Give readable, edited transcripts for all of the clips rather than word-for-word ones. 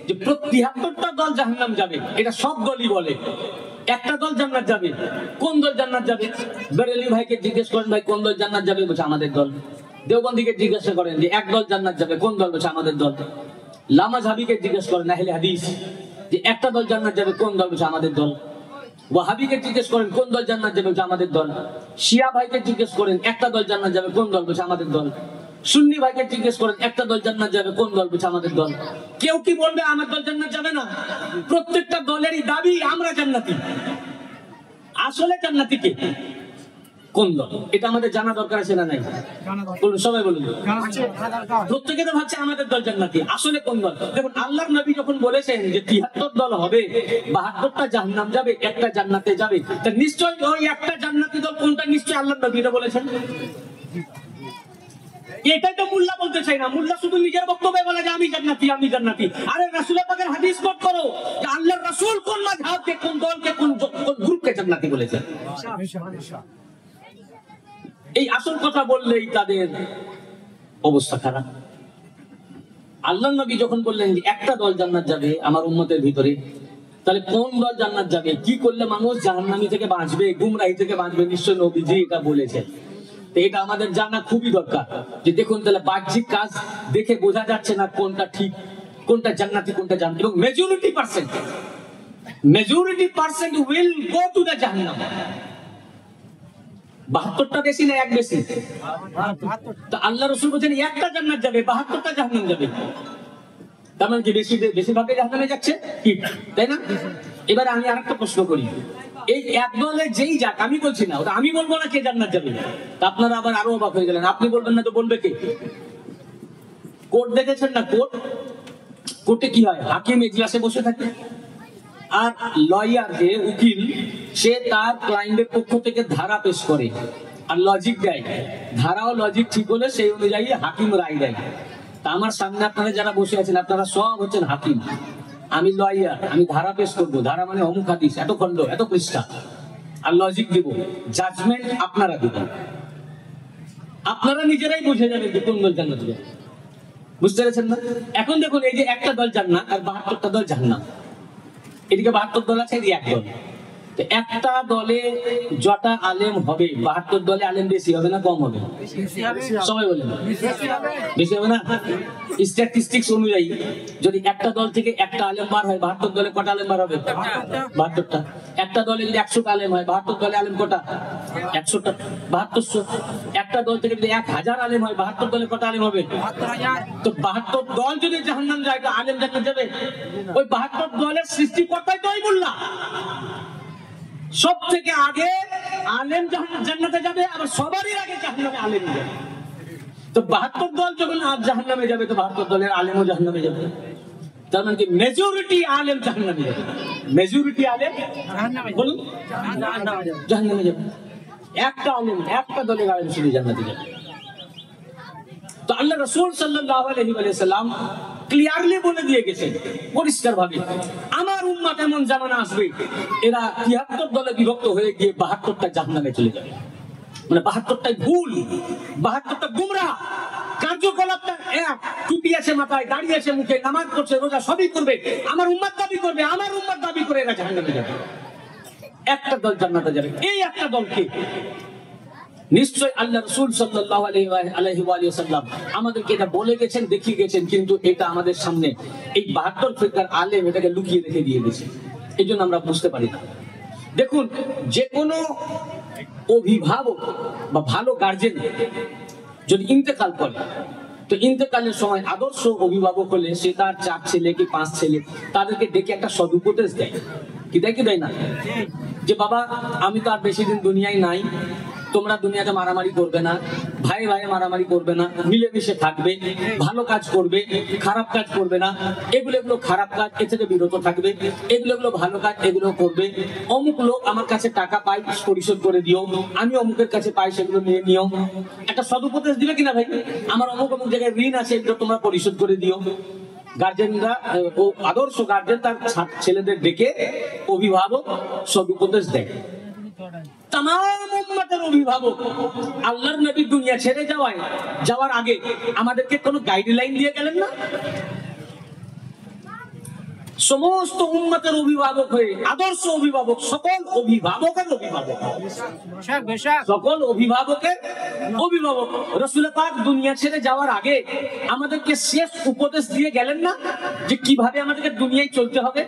যে 73টা দল জাহান্নাম যাবে, এটা সব দলই বলে। একটা দল জান্নাত যাবে। কোন দল জান্নাত যাবে? বেরেলি ভাইকে জিজ্ঞেস করেন, ভাই কোন দল জান্নাত যাবে? বলছে আমাদের দল। দেওবন্দিকে জিজ্ঞাসা করেন যে এক দল জান্নাত যাবে, কোন দল? বলছে আমাদের দল। লামাযহাবিকে জিজ্ঞেস করেন, আহলে হাদিস, যে একটা দল জান্নাত যাবে, কোন দল? বলছে আমাদের দল। ওয়াহাবিকে জিজ্ঞেস করেন কোন দল জান্নাত যাবে? বলছে আমাদের দল। শিয়া ভাইকে জিজ্ঞেস করেন একটা দল জান্নাত যাবে, কোন দল? বলছে আমাদের দল। সুন্নি ভাইকে জিজ্ঞেস করেন একটা দল জান্নাত যাবে, কোন দল? বলছে আমাদের দল। কেউ কি বলবে আমার দল জান্নাত যাবে না? প্রত্যেকটা দলেরই দাবি আমরা জান্নাতি। আসলে জান্নাতি কে, কোন দল? এটা আমাদের জানা দরকার আছে না নাই? বলুন, সবাই বলুন। প্রত্যেকে তো ভাবছে আমাদের দল জান্নাতি, আসলে কোন দল? দেখুন, আল্লাহর নবী যখন বলেছেন যে 73 দল হবে, 72টা জাহান্নাম যাবে, একটা জান্নাতে যাবে, তা নিশ্চয়ই ওই একটা জান্নাতি দল কোনটা, নিশ্চয়ই আল্লাহর নবী এটা বলেছেন। এটাই তো মুল্লা বলতে চাই না। মুল্লা শুধু নিজের বক্তব্যে বলে যে আমি জান্নাতি, আমি জান্নাতি। আরে রাসূল পাকের হাদিস কোট করো যে আল্লাহর রাসূল কোন মাযহাবকে, কোন দলকে, কোন গ্রুপকে জান্নাতি বলেছেন। এই আসল কথা বললেই তাদের অবস্থা খারাপ। আল্লাহর নবী যখন বললেন যে একটা দল জান্নাত যাবে আমার উম্মতের ভিতরে, তাহলে কোন দল জান্নাত যাবে, কি করলে মানুষ জাহান্নামী থেকে বাঁচবে, গুমরাহি থেকে বাঁচবে, নিশ্চয় নবীজি এটা বলেছেন। তো এটা আমাদের জানা খুবই দরকার। যে দেখুন, তাহলে বাহ্যিক কাজ দেখে বোঝা যাচ্ছে না কোনটা ঠিক, কোনটা জান্নাতি, কোনটা জান্নাতি। এবং majority percent will go to the জাহান্নাম। 72টা বেশি না এক বেশি? তো আল্লাহ রাসূল বলেন একটা জান্নাত যাবে, 72টা জাহান্নাম যাবে। তার মানে কি বেশিরভাগই জাহান্নামে যাচ্ছে, ঠিক তাই না? এবারে আমি আরেকটা প্রশ্ন করি, এই এক দলে যেই যাক, আমি বলছি না, ওটা আমি বলবো না কে জান্নাত যাবে। তা আপনারা আবার আরো অবাক হয়ে গেলেন, আপনি বলবেন না তো বলবে কে? কোর্ট দেখেছেন না? কোর্টে কি হয়? হাকিম ইজলাসে বসে থাকে, আর লয়ার যে উকিল, সে তার ক্লায়েন্টের পক্ষ থেকে ধারা পেশ করে আর লজিক দেয়। ধারা ও লজিক ঠিক হলে সেই অনুযায়ী হাকিম রায় দেয়। তা আমার সামনে আপনারা যারা বসে আছেন, আপনারা সব হচ্ছেন হাকিম, আমি লয়ার, আমি ধারা পেশ করবো। ধারা মানে অমুক হাদিস, এত খণ্ড, এত পৃষ্ঠা, আর লজিক দেব। জাজমেন্ট আপনারা দেবেন, আপনারা নিজেরাই বুঝে যাবেন যে কোন দল জান্নাত যাবে। বুঝতে পেরেছেন না? এখন দেখুন, এই যে একটা দল জান্নাত আর 72টা দল জাহান্নাম, এদিকে 72 দল আছে, এদিকে এক দল। তো একটা দলে যটা আলেম হবে, 72 দলে আলেম বেশি হবে না কম হবে? সবাই বলেন বেশি হবে না? স্ট্যাটিস্টিক্স অনুযায়ী যদি একটা দল থেকে একটা আলেম বার হয়, 72 দলে কটা আলেম বার হবে? 72টা। একটা দলে যদি 100টা আলেম হয়, 72 দলে আলেম কটা? 100টা, 7200। একটা দল থেকে যদি 1000 আলেম হয়, 72 দলে কটা আলেম হবে? তো 72 দল যদি জাহান্নাম যায়, তো আলেম জান্নাত যাবে? ওই 72 দলের সৃষ্টিকর্তাই তো ওই মোল্লা। সব থেকে আগে আলেম জান্নাতে যাবে, আবার সবারই আগে জাহান্নামে আলেম যাবে। তো 72 দল যখন জাহান্নামে যাবে, তো 72 দলের আলেমও জাহান্নামে যাবে। তার মানে কি মেজরিটি আলেম জাহান্নামে যাবে? মেজরিটি আলেম বলুন জাহান্নামে যাবে। একটা আলেম, একটা দলের আলেম শুধু জান্নাতে যাবে। তো আল্লাহ রাসূল সাল্লাল্লাহু আলাইহি ওয়াসাল্লাম ক্লিয়ারলি বলে দিয়ে গেছেন পরিষ্কার ভাবে, আমার উম্মত এমন জামানা আসবে, এরা 73 দলে বিভক্ত হয়ে গিয়ে 72টা জাহান্নামে চলে যাবে। মানে 72টাই ভুল, 72টা গুমরাহ, কার্যকলাপটা এক। টুপি আছে মাথায়, দাড়ি আছে মুখে, নামাজ পড়ছে, রোজা সবই করবে, আমার উম্মত দাবি করবে, আমার উম্মত দাবি করে এরা জাহান্নামে যাবে। একটা দল জান্নাতে যাবে। এই একটা দলকে নিশ্চয় আল্লাহ রাসূল সাল্লাল্লাহু আলাইহি ওয়াসাল্লাম আমাদেরকে এটা বলে গেছেন, দেখিয়ে গেছেন, কিন্তু এটা আমাদের সামনে এই 72 ফিরকার আলেম এটাকে লুকিয়ে রেখে দিয়ে গেছে। এই জন্য আমরা বুঝতে পারি না। দেখুন, যে কোনো অভিভাবক বা ভালো গার্জেন যদি ইন্তেকাল করে, তো ইন্তেকালের সময় আদর্শ অভিভাবক হলে সে তার 4 ছেলে কি 5 ছেলে তাদেরকে ডেকে একটা সদুপদেশ দেয়। কি দেয়? কি দেয় না? যে বাবা, আমি তো আর বেশি দিন দুনিয়ায় নাই, তোমরা দুনিয়াতে মারামারি করবে না, ভাই ভাই মারামারি করবে না, মিলেমিশে থাকবে, ভালো কাজ করবে, খারাপ কাজ করবে না, এগুলো খারাপ কাজ এ থেকে বিরত থাকবে, এগুলো ভালো কাজ এগুলো করবে। অমুক লোক আমার কাছে টাকা পাই, পরিশোধ করে দিও, আমি অমুকের কাছে পাই, সেগুলো নিয়ে নিও। একটা সদুপদেশ দিবে কিনা ভাই? আমার অমুক জায়গায় ঋণ আছে, এগুলো তোমরা পরিশোধ করে দিও। গার্জেনরা, আদর্শ গার্জেন তার ছেলেদের ডেকে অভিভাবক সদুপদেশ দেয়। তামাম উম্মতের অভিভাবক আল্লাহর নবী দুনিয়া ছেড়ে যাওয়ার আগে আমাদেরকে কোনো গাইডলাইন দিয়ে গেলেন না? সমস্ত উম্মতের অভিভাবক হয়ে আদর্শ অভিভাবক, সকল অভিভাবকের অভিভাবক, সকল অভিভাবকের অভিভাবক রাসূল পাক দুনিয়া ছেড়ে যাওয়ার আগে আমাদেরকে শেষ উপদেশ দিয়ে গেলেন না যে কিভাবে আমাদেরকে দুনিয়ায় চলতে হবে,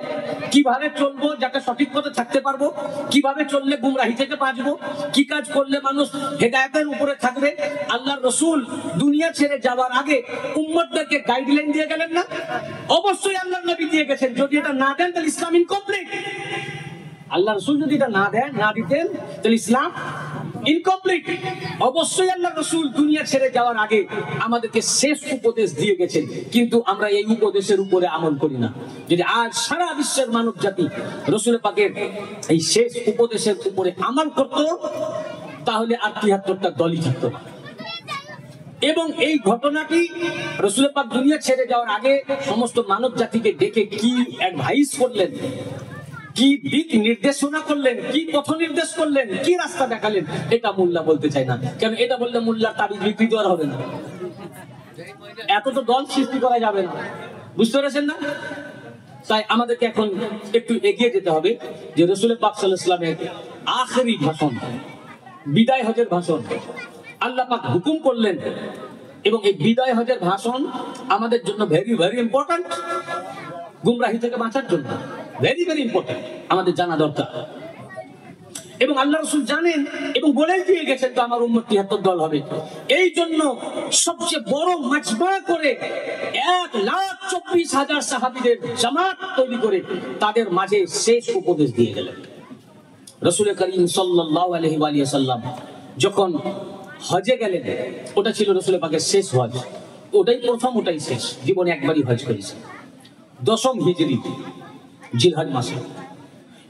কিভাবে চলবো যাতে সঠিক পথে থাকতে পারবো, কিভাবে চললে গুমরাহি থেকে বাঁচবো, কি কাজ করলে মানুষ হেদায়েতের উপরে থাকবে। আল্লাহর রাসূল দুনিয়া ছেড়ে যাওয়ার আগে উম্মতদেরকে গাইডলাইন দিয়ে গেলেন না? অবশ্যই আল্লাহর নবী দিয়ে গেছেন। যদি এটা না দেন তাহলে ইসলাম ইনকমপ্লিট। আল্লাহ রাসূল যদি এটা না দিতেন তাহলে ইসলাম ইনকমপ্লিট। অবশ্যই আল্লাহ রাসূল দুনিয়া ছেড়ে যাওয়ার আগে আমাদেরকে শেষ উপদেশ দিয়ে গেছেন, কিন্তু আমরা এই উপদেশের উপরে আমল করি না। যদি আজ সারা বিশ্বের মানব জাতি রাসূল পাকের এই শেষ উপদেশের উপরে আমল করত, তাহলে আর ৭৩টা দলই থাকতো না। এবং এই ঘটনাটি রাসূল পাক দুনিয়া ছেড়ে যাওয়ার আগে সমস্ত মানব জাতিকে ডেকে কি অ্যাডভাইস করলেন, কি দিক নির্দেশনা করলেন, কি পথ নির্দেশ করলেন, কি রাস্তা দেখালেন, এটা মোল্লা বলতে চায় না। কেন এটা বললে মোল্লার তাবিজ বিকৃত আর হবে না, এত তো দল সৃষ্টি করা যাবে না। বুঝতে পেরেছেন না? তাই আমাদেরকে এখন একটু এগিয়ে যেতে হবে যে রাসূল পাক সাল্লাল্লাহু আলাইহি ওয়াসাল্লামের আখেরি ভাষণ, বিদায় হজের ভাষণ আল্লাহ পাক হুকুম করলেন, এবং এই বিদায় হজের ভাষণ আমাদের জন্য ভেরি ভেরি ইম্পর্টেন্ট। গুমরাহি থেকে বাঁচার জন্য ভেরি ভেরি ইম্পর্টেন্ট, আমাদের জানা দরকার। এবং আল্লাহ রাসূল জানেন এবং বলেই দিয়ে গেছেন তো আমার উম্মত ৭৩ দল হবে। এই জন্য সবচেয়ে বড় মাজমা করে ১,২৪,০০০ সাহাবীদের জামাত তৈরি করে তাদের মাঝে শেষ উপদেশ দিয়ে গেলেন। রাসূল করিম সাল্লাল্লাহু আলাইহি ওয়া সাল্লাম যখন হজে গেলেন, ওটা ছিল রাসূল পাকের শেষ হজ, ওটাই প্রথম, ওটাই শেষ। জীবনে একবারই হজ করেছে, ১০ম হিজরি জিলহজ মাসে।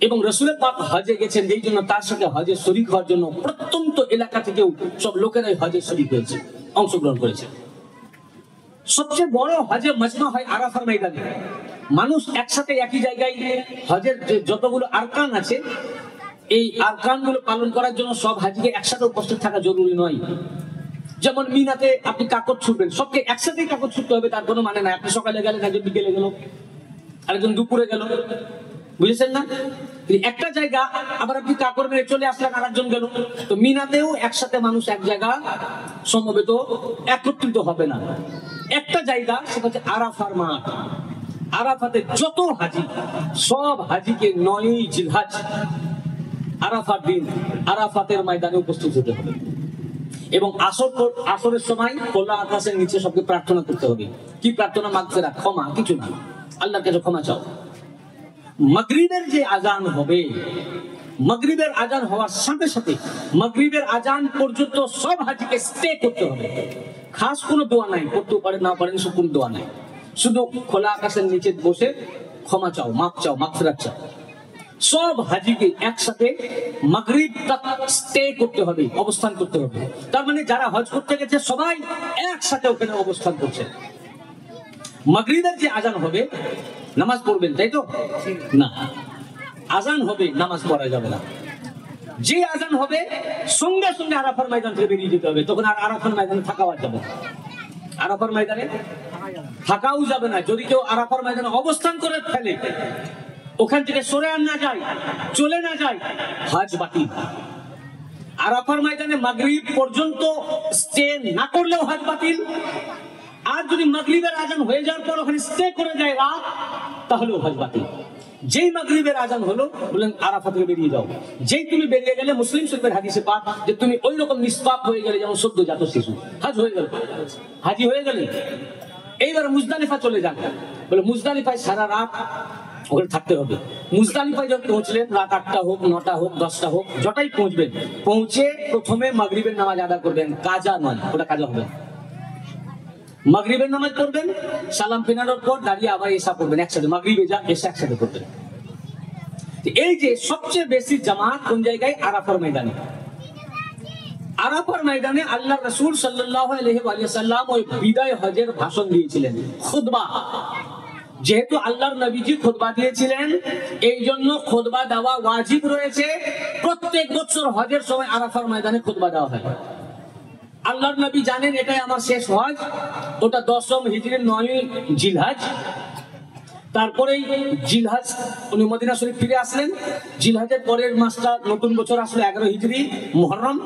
এবং রাসূল পাক হজে গেছেন, এই জন্য তার সাথে হজে শরীক হওয়ার জন্য প্রত্যন্ত এলাকা থেকেও সব লোকেরাই হজে শরীক হয়েছে, অংশগ্রহণ করেছে। সবচেয়ে বড় হজে মজমা হয় আরাফার ময়দানে। মানুষ একসাথে একই জায়গায়, হজের যতগুলো আরকান আছে এই আরকানগুলো পালন করার জন্য সব হাজিকে একসাথে উপস্থিত থাকা জরুরি নয়। যেমন মিনাতে আপনি কাকড় ছুটবেন, সবকে একসাথেই কাকড় ছুটতে হবে তার কোনো মানে নাই। আপনি সকালে গেলেন, একজন বিকেলে গেল, আরেকজন দুপুরে গেল, বুঝেছেন না? একটা জায়গা আবার আপনি কাকড় মেরে চলে আসলেন, আরেকজন গেল। তো মিনাতেও একসাথে মানুষ এক জায়গা সমবেত একত্রিত হবে না। একটা জায়গা, সেটা হচ্ছে আরাফার মাঠ। আরাফাতে যত হাজি, সব হাজিকে ৯ই জিলহজ আরাফার দিন আরাফাতের ময়দানে উপস্থিত হতে হবে। এবং আসরের সময় খোলা আকাশের নিচে সবকে প্রার্থনা করতে হবে। কি প্রার্থনা? মাগফিরাত, ক্ষমা, কিছু না, আল্লাহর কাছে ক্ষমা চাও। মাগরিবের যে আজান হবে, মাগরিবের আজান হওয়ার সাথে সাথে মাগরিবের আজান পর্যন্ত সব হাজিকে স্টে করতে হবে। খাস কোনো দোয়া নাই, করতেও পারে না পারেন, সব কোনো দোয়া নাই, শুধু খোলা আকাশের নিচে বসে ক্ষমা চাও, মাফ চাও, মাগফিরাত চাও। সব হাজিকে একসাথে মাগরিব তক স্টে করতে হবে, অবস্থান করতে হবে। তার মানে যারা হজ করতে গেছে সবাই একসাথে ওখানে অবস্থান করছে। মাগরিবের যে আজান হবে নামাজ পড়বেন, তাই তো? না, আজান হবে, নামাজ পড়া যাবে না। যে আজান হবে সঙ্গে সঙ্গে আরাফার ময়দান থেকে বেরিয়ে যেতে হবে। তখন আর আরাফার ময়দানে থাকাও যাবে না, আরাফার ময়দানে থাকাও যাবে না। যদি কেউ আরাফার ময়দানে অবস্থান করে ফেলে, ওখান থেকে সরে আর না যায়, চলে না যায়, হজ বাতিল। আরাফার ময়দানে মাগরিব পর্যন্ত স্টে না করলেও হজ বাতিল। আর যদি মাগরিবের আজান হয়ে যাওয়ার পর ওখানে স্টে করে যায় রাত, তাহলেও হজ বাতিল। যেই মাগরিবের আজান হলো বললেন আরাফা থেকে বেরিয়ে যাও। যেই তুমি বেরিয়ে গেলে, মুসলিম শরীফের হাদিসে পাক যে তুমি ওই রকম নিষ্পাপ হয়ে গেলে যেমন সদ্যজাত শিশু, হজ হয়ে গেল, হাজি হয়ে গেলে। এইবার মুজদালিফা চলে যান, বলে মুজদালিফায় সারা রাত ওখানে থাকতে হবে। মুজদালিফায় যখন পৌঁছলেন, রাত ৮টা হোক, ৯টা হোক, 10টা হোক, যটাই পৌঁছবেন, পৌঁছে প্রথমে মাগরিবের নামাজ আদা করবেন। কাজা নয়, ওটা কাজা হবে। মাগরিবের নামাজ পড়বেন, সালাম ফেরানোর পর দাঁড়িয়ে আবার এশা পড়বেন একসাথে, মাগরিবে যা এশা একসাথে করবেন। এই যে সবচেয়ে বেশি জামাত কোন জায়গায়? আরাফার ময়দানে। আরাফার ময়দানে আল্লাহ রাসূল সাল্লাল্লাহু আলাইহি ওয়া সাল্লাম ওই বিদায় হজের ভাষণ দিয়েছিলেন, খুতবা। যেহেতু আল্লাহর নবীজি খুতবা দিয়েছিলেন, এই জন্য খুতবা দেওয়া ওয়াজিব রয়েছে। প্রত্যেক বছর হজের সময় আরাফার ময়দানে খুতবা দেওয়া হয়। আল্লাহর নবী জানেন এটাই আমার শেষ হজ, ওটা ১০ম হিজরির ৯ই জিলহজ। তারপরেই জিলহজ, উনি মদিনা শরীফ ফিরে আসলেন। জিলহজের পরের মাসটা নতুন বছর আসলো 11 হিজরি মুহররম,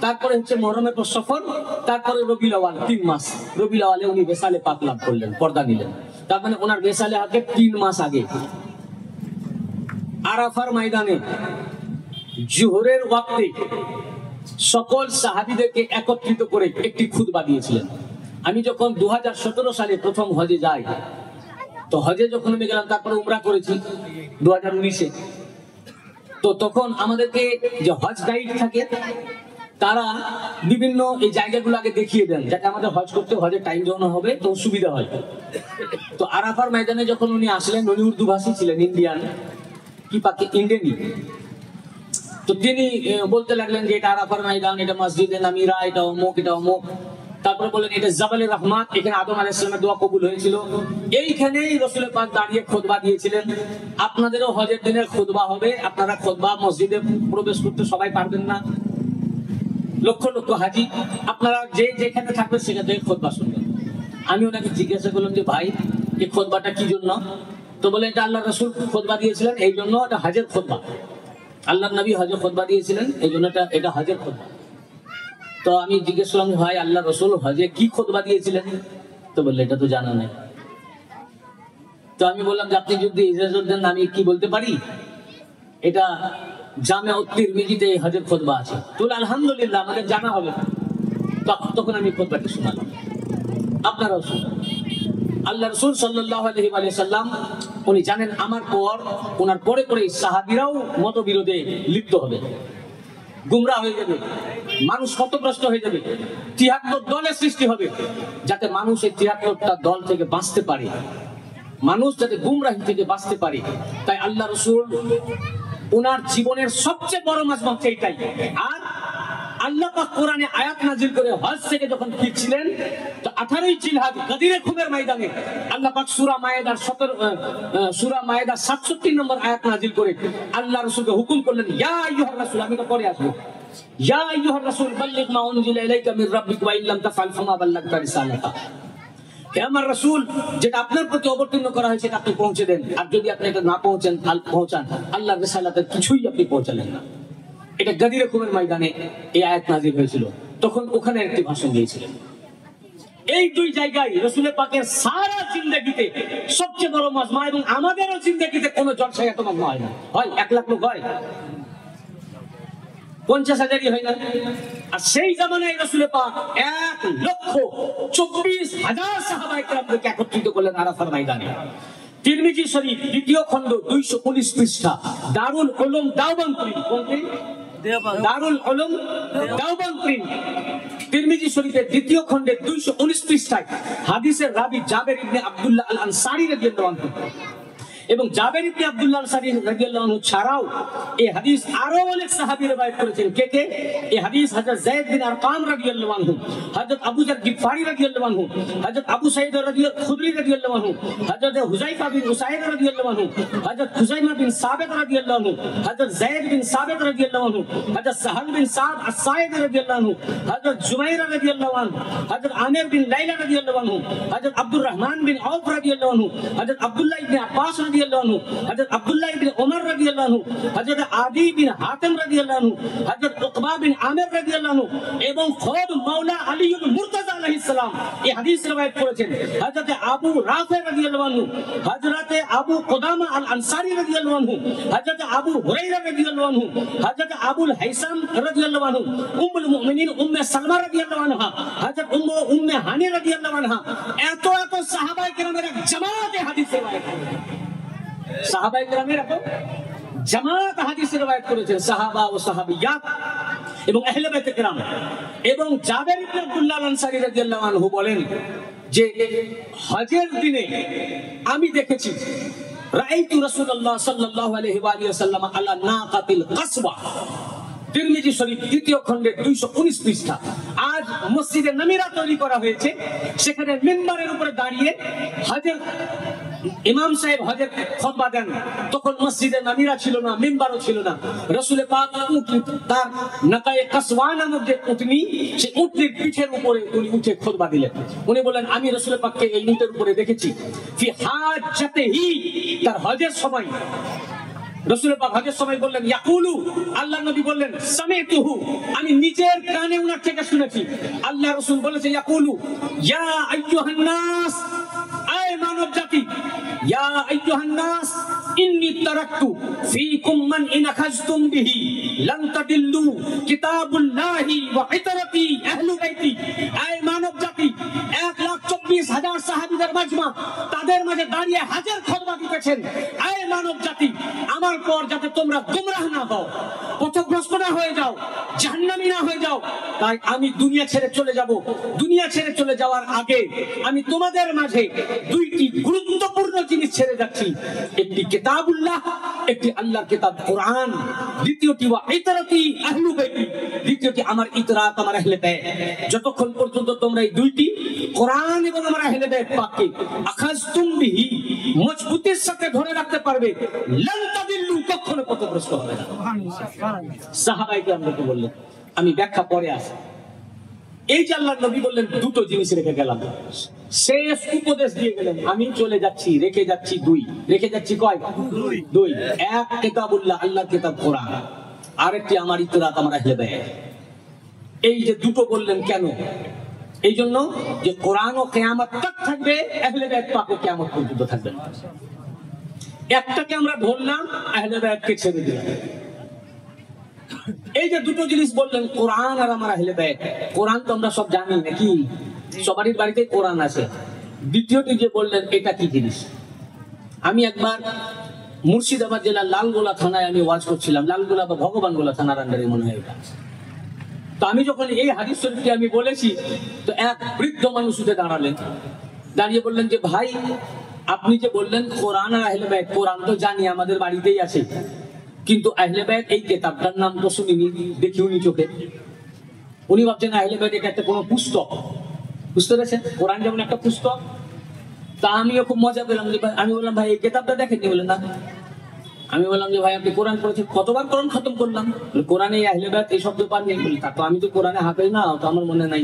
তারপরে হচ্ছে মুহররমের পর সফর, তারপরে রবিউল আউয়াল 3 মাস। রবিউল আউয়ালে উনি বেসালে পাক লাভ করলেন, পর্দা নিলেন। তার মানে ওনার বেসালে আগে 3 মাস আগে আরাফার ময়দানে জোহরের ওয়াক্তে সকল সাহাবীদেরকে একত্রিত করে একটি খুতবা দিয়েছিলেন। আমি যখন 2017 সালে প্রথম হজে যাই, তো হজে যখন আমি গেলাম, তারপরে উমরা করেছি 2019-এ, তো তখন আমাদেরকে যে হজ গাইড থাকে তারা বিভিন্ন এই জায়গাগুলো আগে দেখিয়ে দেন, যাতে আমাদের হজ করতে হজের টাইম যখন হবে তো সুবিধা হয়। তো আরাফার ময়দানে যখন উনি আসলেন, উনি উর্দু ভাষী ছিলেন, ইন্ডিয়ান কি ইন্ডিয়ানই। তো তিনি বলতে লাগলেন যে এটা আরাফার ময়দান, এটা মসজিদে নামিরা, এটা অমুক, এটা অমুক। তারপরে বললেন এটা জাবালে রহমাত, এখানে আদম আলাইহিস সালামের দোয়া কবুল হয়েছিল। এইখানেই রাসূল পাক দাঁড়িয়ে খুতবা দিয়েছিলেন, আপনাদেরও হজের দিনের খুতবা হবে, আপনারা খুতবা মসজিদে প্রবেশ করতে সবাই পারবেন না, লক্ষ লক্ষ হাজি, আপনারা যে যেখানে থাকবেন সেখান থেকে খুতবা শুনবেন। আমি ওনাকে জিজ্ঞাসা করলাম যে ভাই, এই খুতবাটা কি জন্য? তো বলে এটা আল্লাহ রাসূল খুতবা দিয়েছিলেন, এই জন্য এটা হজের খুতবা। আল্লাহর নবী হজের খুতবা দিয়েছিলেন, এই জন্য এটা হজের খুতবা। তো আমি জিজ্ঞেস করলাম, ভাই আল্লাহ রাসূল হজে কি খুতবা দিয়েছিলেন? তো বললে এটা তো জানা নেই। তো আমি বললাম যে আপনি যদি ইজাজত দেন আমি কি বলতে পারি, এটা জামে তিরমিজিতে হজের খুতবা আছে। তো আলহামদুলিল্লাহ, আমাদের জানা হবে। তখন আমি খুতবাটা শোনালাম, আপনারাও শুনুন। আল্লাহ রাসূল সাল্লাল্লাহু আলাইহি ওয়া সাল্লাম উনি জানেন আমার পর, ওনার পরে পরে সাহাবীরাও মতবিরোধে লিপ্ত হবে, গুমরা হয়ে যাবে, মানুষ শতগ্রস্ত হয়ে যাবে, 73 দলের সৃষ্টি হবে, যাতে মানুষ এই 73টা দল থেকে বাঁচতে পারে, মানুষ যাতে গুমরাহি থেকে বাঁচতে পারে। তাই আল্লাহ রাসূল ওনার জীবনের সবচেয়ে বড় মাজমা হচ্ছে এইটাই। আর আল্লাহ পাক কোরআনে আয়াত নাজিল করে হজ থেকে যখন ফিরছিলেন, তো 18 জিলহজ গদিরে খুমের ময়দানে আল্লাহ পাক সূরা মায়েদার 67 নম্বর আয়াত নাজিল করে আল্লাহ রাসূলকে হুকুম করলেন, ইয়া আইয়ুহার রাসূল, আমি তো পরে আসবো, ইয়া আইয়ুহার রাসূল বাল্লিগ মা উনজিলা ইলাইকা মির রাব্বিক ওয়া ইল্লাম তাফআল ফামা বাল্লাগতা রিসালাতা। হে আমার রাসূল, যেটা আপনার প্রতি অবতীর্ণ করা হয়েছে সেটা আপনি পৌঁছে দেন, আর যদি আপনি এটা না পৌঁছান আল্লাহর রিসালাতের কিছুই আপনি পৌঁছালেন না। এটা গদিরে খুমের ময়দানে এই আয়াত নাজিল হয়েছিল, তখন ওখানে একটি ভাষণ দিয়েছিলেন। এই দুই জায়গায় রাসূলের পাকের সারা জিন্দেগিতে সবচেয়ে বড় মাজমা, এবং আমাদেরও জিন্দেগিতে কোনো জলসায় এত মাজমা হয় না। হয় 1 লাখ লোক হয়, 50,000ই হয় না। আর সেই জামানায় রাসূলের পাক 1,24,000 সাহাবায়ে কেরামকে একত্রিত করলেন আরাফার ময়দানে। তিরমিজি শরীফ 2য় খণ্ড 219 পৃষ্ঠা, দারুল উলুম দেওবন্দ প্রিন্ট, কোনটি? দারুল উলুম দেওবন্দ প্রিন্ট, তিরমিজি শরীফের 2য় খণ্ডের 219 পৃষ্ঠায় হাদিসের রাবি জাবের ইবনে আব্দুল্লাহ আল আনসারী রাদিয়াল্লাহু আনহু, এবং জাবের ইবনে আব্দুল্লাহ আনসারী রাদিয়াল্লাহু আনহু ছাড়াও এই হাদিস আরো অনেক সাহাবী রওয়ায়াত করেছেন। কে কে? এই হাদিস হযরত যায়েদ বিন আরকাম রাদিয়াল্লাহু আনহু, হযরত আবু যার গিফারি রাদিয়াল্লাহু আনহু, হযরত আবু সাঈদ খুদরি রাদিয়াল্লাহু আনহু, হযরত হুযায়ফা বিন উসাইদ রাদিয়াল্লাহু আনহু, হযরত খুযাইমা বিন সাবিত রাদিয়াল্লাহু আনহু, হযরত যায়েদ বিন সাবিত রাদিয়াল্লাহু আনহু, হযরত সাহাল বিন সাদ আস-সাঈদ রাদিয়াল্লাহু আনহু, হযরত জুবাইর রাদিয়াল্লাহু আনহু, হযরত আমির বিন লাইলা রাদিয়াল্লাহু আনহু, হযরত আব্দুর রহমান বিন আউফ রাদিয়াল্লাহু আনহু, হযরত আব্দুল্লাহ ইবনে আব্বাস রাদিয়াল্লাহু আনহু, হযরত আব্দুল্লাহ ইবনে ওমর রাদিয়াল্লাহু আনহু, হযরত আদি বিন হাতিম রাদিয়াল্লাহু আনহু, হযরত উকবা বিন আমির রাদিয়াল্লাহু আনহু, এবং খোদ মাওলা আলীউল মুরতাজা আলাইহিস সালাম এই হাদিস রওয়ায়াত করেছেন। হযরত আবু রাফি রাদিয়াল্লাহু আনহু, হযরত আবু কুদামা আল আনসারী রাদিয়াল্লাহু আনহু, হযরত আবু হুরায়রা রাদিয়াল্লাহু আনহু, হযরত আবুল হাইসাম রাদিয়াল্লাহু আনহু, উম্মুল মুমিনিন উম্মে সালমা রাদিয়াল্লাহু আনহা, হযরত উম্মে হানি রাদিয়াল্লাহু আনহা, এত সাহাবায়ে কেরামের এক জামাত এই হাদিস রওয়ায়াত করেছেন। সাহাবায়ে কেরামের এত জামাত হাদিস রওয়ায়াত করেছেন, সাহাবা ও সাহাবিয়াত এবং আহলে বাইতে কেরাম। এবং জাবের ইবনে আব্দুল্লাহ আল আনসারী রাদিয়াল্লাহু আনহু বলেন যে হজের দিনে আমি দেখেছি রাআইতু রাসূলুল্লাহ সাল্লাল্লাহু আলাইহি ওয়া সাল্লাম আলা নাকাতিল কাসওয়া, তিরমিজি শরীফ দ্বিতীয় খণ্ডের 219 পৃষ্ঠা। আজ মসজিদে নমিরা তৈরি করা হয়েছে, সেখানে মিম্বারের উপরে দাঁড়িয়ে হজের ইমাম সাহেব হজের খুতবা দেন। তখন মসজিদে নমিরা ছিল না, মিম্বারও ছিল না। রাসূল পাক তার নাকায়ে কাসওয়া নামক যে উটনি, সেই উটনির পিঠের উপরে উনি উঠে খুতবা দিলেন। উনি বলেন, আমি রাসূল পাককে এই উটের উপরে দেখেছি ফি হাজ্জাতিহি, তার হজের সময়। রাসূল পাক হজের সময় বললেন ইয়াকুলু, আল্লাহর নবী বললেন সামিতুহু, আমি নিজের কানে উনার থেকে শুনেছি। আল্লাহ রাসূল বলেছে ইয়াকুলু ইয়া আইয়ুহান নাস, আয় মানব জাতি, ইয়া আইয়ুহান নাস ইন্নী তারাকতু ফীকুম মান ইন আখাযতুম বিহি লান তাদিল্লু কিতাবুল্লাহি ওয়া ইতরাতি আহলু বাইতি। আয় মানব জাতি, 1,24,000 সাহাবীদের মাজমা, তাদের মাঝে দাঁড়িয়ে হাজের খুতবা দিতেছেন। আয় মানব জাতি, আমার পর যাতে তোমরা গুমরাহ না হও, পথভ্রষ্ট না হয়ে যাও, জাহান্নামী না হয়ে যাও, তাই আমি দুনিয়া ছেড়ে চলে যাব। দুনিয়া ছেড়ে চলে যাওয়ার আগে আমি তোমাদের মাঝে দুইটি গুরুত্বপূর্ণ জিনিস ছেড়ে যাচ্ছি। একটি কিতাবুল্লাহ, একটি আল্লাহর কিতাব কোরআন। দ্বিতীয়টি ওয়া ইতরাতি আহলু বাইতি, দ্বিতীয়টি আমার ইতরাত, আমার আহলে বাইত। যতক্ষণ পর্যন্ত তোমরা এই দুইটি কোরআন এবং আমার আহলে বাইত পাককে আখাযতুম বিহি, মজবুতির সাথে ধরে রাখতে পারবে, লান তাদিল্লু, কখনো পথভ্রষ্ট হবে না। সাহাবায়ে কেরামকে বললেন, আমি ব্যাখ্যা পরে আসি। এই যে আল্লাহর নবী বললেন দুটো জিনিস রেখে গেলাম, শেষ উপদেশ দিয়ে গেলেন, আমি চলে যাচ্ছি, রেখে যাচ্ছি দুই। রেখে যাচ্ছি কয়? দুই। এক কিতাবুল্লাহ, আল্লাহর কিতাব কোরআন, আরেকটি আমার ইতরাত, আমার আহলে বাইত। এই যে দুটো বললেন কেন? এই জন্য যে কোরআন ও কিয়ামত তক থাকবে, আহলে বাইত পাকও কিয়ামত পর্যন্ত থাকবে। একটাকে আমরা ধরলাম, আহলে বাইতকে ছেড়ে দিলাম। এই যে দুটো জিনিস বললেন, কোরআন আর আমার আহলে বাইত। কোরআন তো আমরা সব জানি নাকি, সবারই বাড়িতে কোরআন আছে। দ্বিতীয়টি যে বললেন, এটা কি জিনিস? আমি একবার মুর্শিদাবাদ জেলার লালগোলা থানায় আমি ওয়াজ করছিলাম, লালগোলা বা ভগবানগোলা থানার আন্ডারে মনে হয় এটা। তো আমি যখন এই হাদিস শরীফটি আমি বলেছি, তো এক বৃদ্ধ মানুষ উঠে দাঁড়ালেন, দাঁড়িয়ে বললেন যে ভাই, আপনি যে বললেন কোরআন আর আহলে বাইত, কোরআন তো জানি আমাদের বাড়িতেই আছে, কিন্তু আহলে বাইত এই কিতাবটার নাম তো শুনিনি, দেখিওনি চোখে। উনি ভাবছেন আহলে বাইত এটা একটা কোনো পুস্তক, বুঝতে পেরেছেন? কোরআন যেমন একটা পুস্তক। তা আমিও খুব মজা পেলাম, যে আমি বললাম ভাই এই কিতাবটা দেখেননি? বললেন না। আমি বললাম যে ভাই আপনি কোরআন পড়েছেন, কতবার কোরআন খতম করলাম? কোরআনে এই আহলে বাইত এই শব্দ পাননি। বলি তা তো আমি তো কোরআনে হাফেজ না, তো আমার মনে নাই।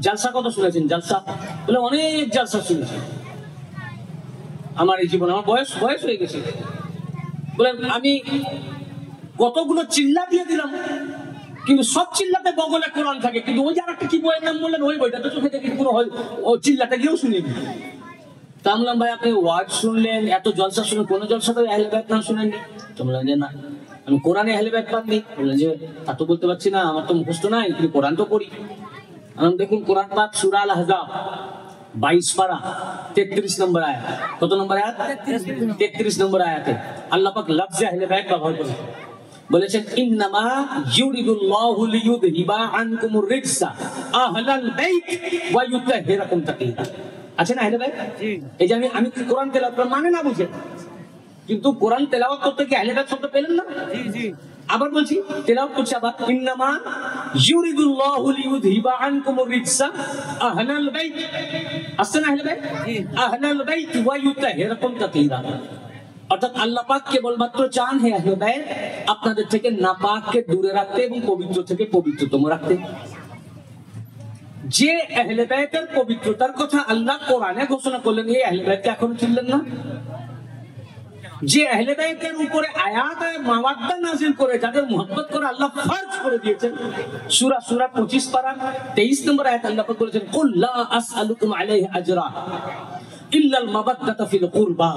জালসা কত শুনেছেন? জালসা? বলে অনেক জালসা শুনেছি আমার এই জীবনে, আমার বয়স হয়ে গেছে। বলেন আমি কতগুলো চিল্লা দিয়ে দিলাম, কিন্তু সব চিল্লাতে বগলে কোরআন থাকে, কিন্তু ওই যে আরেকটা কি বইয়ের নাম বললেন, ওই বইটা তো চোখে দেখি পুরো ও চিল্লাটা গিয়েও শুনিনি। তা বললাম ভাই আপনি ওয়াজ শুনলেন, এত জলসা শুনে কোনো জলসা তো আহলে বাইত নাম শুনেননি? তো বললেন যে না, আমি কোরআনে আহলে বাইত পাননি। বললেন যে তা তো বলতে পারছি না, আমার তো মুখস্থ নাই, কিন্তু কোরআন তো পড়ি। দেখুন কোরআন পাক সূরা আল আহজাব 22 পারা 33 নম্বর আয়াত। কত নম্বর আয়াত? 33 নম্বর আয়াতে আল্লাহ পাক লফজে আহলে বাইত ব্যবহার করেছেন। বলেছেন ইন্নামা ইউরিদুল্লাহু লিইউযহিবা আনকুমুর রিজসা আহলাল বাইত ওয়া ইউতাহহিরাকুম তাকীরা। আছে না আহলে বাইত? এই যে আমি কোরআন তেলাওয়াত মানে না বুঝে, কিন্তু কোরআন তেলাওয়াত করতে কি আহলে বাইত শব্দ পেলেন না? জি জি। আবার বলছি, তেলাওয়াত করছি আবার, ইন্নামা ইউরিদুল্লাহু লিইউযহিবা আনকুমুর রিজসা আহলাল বাইত। আছে না আহলে বাইত? আহলাল বাইত ওয়া ইউতাহহিরাকুম তাকীরা। অর্থাৎ আল্লাহ পাক কেবলমাত্র চান হে আহলে বাইত আপনাদের থেকে নাপাককে দূরে রাখতে এবং পবিত্র থেকে পবিত্রতম রাখতে। যে আহলে বাইতের পবিত্রতার কথা আল্লাহ কোরআনে ঘোষণা করলেন, এই আহলে বাইতকে এখনো চিনলেন না? যে আহলে বাইতের উপরে আয়াত মাওয়াদ্দা নাযিল করে যাদের মুহাব্বত করে আল্লাহ ফরজ করে দিয়েছেন, সূরা 25 পারা 23 নম্বর আয়াত আল্লাহ পাক বলেছেন কুল লা আসআলুকুম আলাইহি আজরা ইল্লাল মাবাদ্দাতা ফিল কুরবা।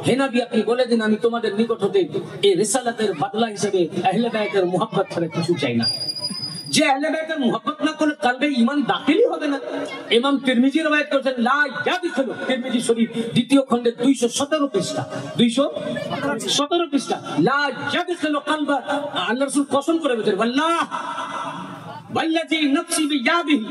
হে নবী আপনি বলে দিন আমি তোমাদের নিকট হতে এই রিসালাতের বদলা হিসেবে আহলে বাইতের মুহাব্বত ছাড়া কিছু চাই না। যে আহলে বাইতের মুহাব্বত না করলে কলবে ঈমান দাখিলই হবে না। ইমাম তিরমিজি রওয়ায়াত করেছেন লা ইয়াদখুলু, তিরমিজি শরীফ দ্বিতীয় খণ্ডের 217 পৃষ্ঠা, 217 পৃষ্ঠা, লা ইয়াদখুলু কলবা, আল্লাহ রাসূল কসম করে বলেছেন আল্লাহ ওয়াল্লাযী নাফসি বিয়াদিহি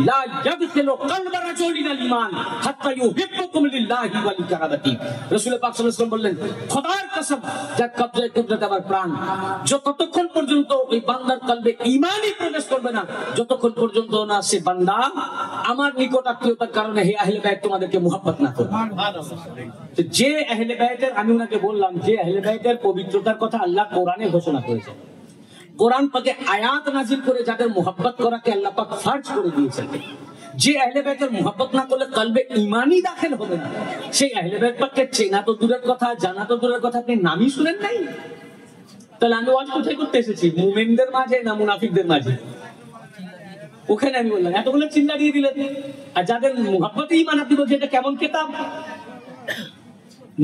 লা ইয়াদখিলু কলবা রাজুলিল ঈমান হাত্তা ইউহিব্বুকুম লিল্লাহি ওয়া লিকারাবাতি। রাসূল পাক সাল্লাল্লাহু আলাইহি ওয়াসাল্লাম বললেন, খোদার কসম যার কবজায় কুদরত আমার প্রাণ, যতক্ষণ পর্যন্ত ওই বান্দার কলবে ঈমানই প্রবেশ করবে না, যতক্ষণ পর্যন্ত না সে বান্দা আমার নিকট আত্মীয়তার কারণে হে আহলে বাইত তোমাদেরকে মুহাব্বত না করবে। যে আহলে বাইতের, আমি ওনাকে বললাম যে আহলে বাইতের পবিত্রতার কথা আল্লাহ কোরআনে ঘোষণা করেছে, কোরআন পাকে আয়াত নাজিল করে যাদের মুহাব্বত করাকে আল্লাহ পাক ফরজ করে দিয়েছেন, যে আহলে বাইতের মুহাব্বত না করলে কলবে ঈমানই দাখিল হবে না, সেই আহলে বাইত পাককে চেনা তো দূরের কথা, জানা তো দূরের কথা, আপনি নামই শুনেন নাই। তাহলে আমি ওয়াজ কোথায় করতে এসেছি? মুমিনদের মাঝে না মুনাফিকদের মাঝে? ওখানে আমি বললাম এতগুলো চিল্লা দিয়ে দিলেন, আর যাদের মুহাব্বতে ঈমান আপনি বলছেন এটা কেমন কিতাব,